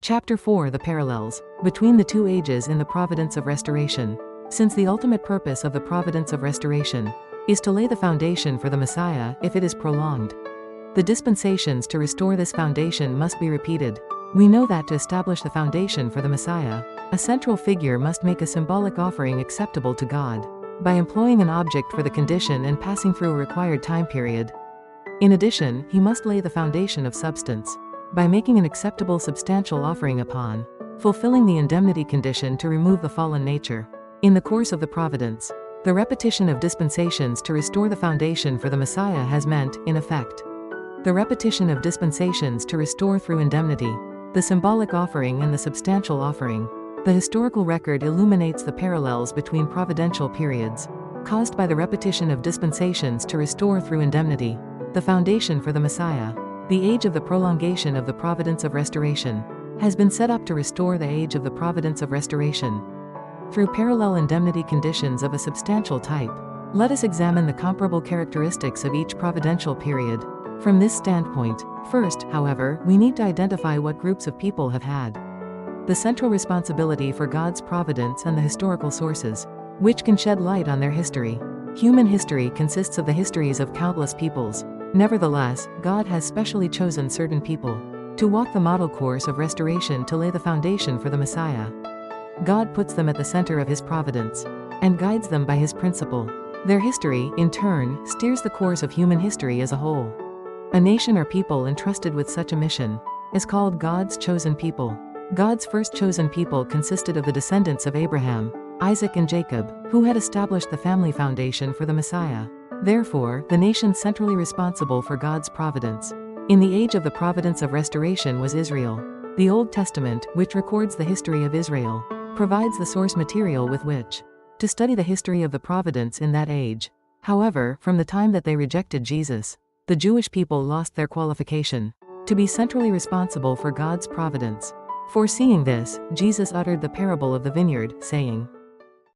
Chapter 4: The parallels between the two ages in the Providence of Restoration. Since the ultimate purpose of the Providence of Restoration is to lay the foundation for the Messiah if it is prolonged, the dispensations to restore this foundation must be repeated. We know that to establish the foundation for the Messiah, a central figure must make a symbolic offering acceptable to God by employing an object for the condition and passing through a required time period. In addition, he must lay the foundation of substance by making an acceptable substantial offering upon fulfilling the indemnity condition to remove the fallen nature. In the course of the Providence, the repetition of dispensations to restore the foundation for the Messiah has meant, in effect, the repetition of dispensations to restore through indemnity the symbolic offering and the substantial offering. The historical record illuminates the parallels between providential periods caused by the repetition of dispensations to restore through indemnity the foundation for the Messiah. The age of the prolongation of the Providence of Restoration has been set up to restore the age of the Providence of Restoration through parallel indemnity conditions of a substantial type. Let us examine the comparable characteristics of each providential period from this standpoint. First, however, we need to identify what groups of people have had the central responsibility for God's providence and the historical sources which can shed light on their history. Human history consists of the histories of countless peoples. Nevertheless, God has specially chosen certain people to walk the model course of restoration to lay the foundation for the Messiah. God puts them at the center of His providence and guides them by His principle. Their history, in turn, steers the course of human history as a whole. A nation or people entrusted with such a mission is called God's chosen people. God's first chosen people consisted of the descendants of Abraham, Isaac and Jacob, who had established the family foundation for the Messiah. Therefore, the nation centrally responsible for God's providence in the age of the Providence of Restoration was Israel. The Old Testament, which records the history of Israel, provides the source material with which to study the history of the providence in that age. However, from the time that they rejected Jesus, the Jewish people lost their qualification to be centrally responsible for God's providence. Foreseeing this, Jesus uttered the parable of the vineyard, saying,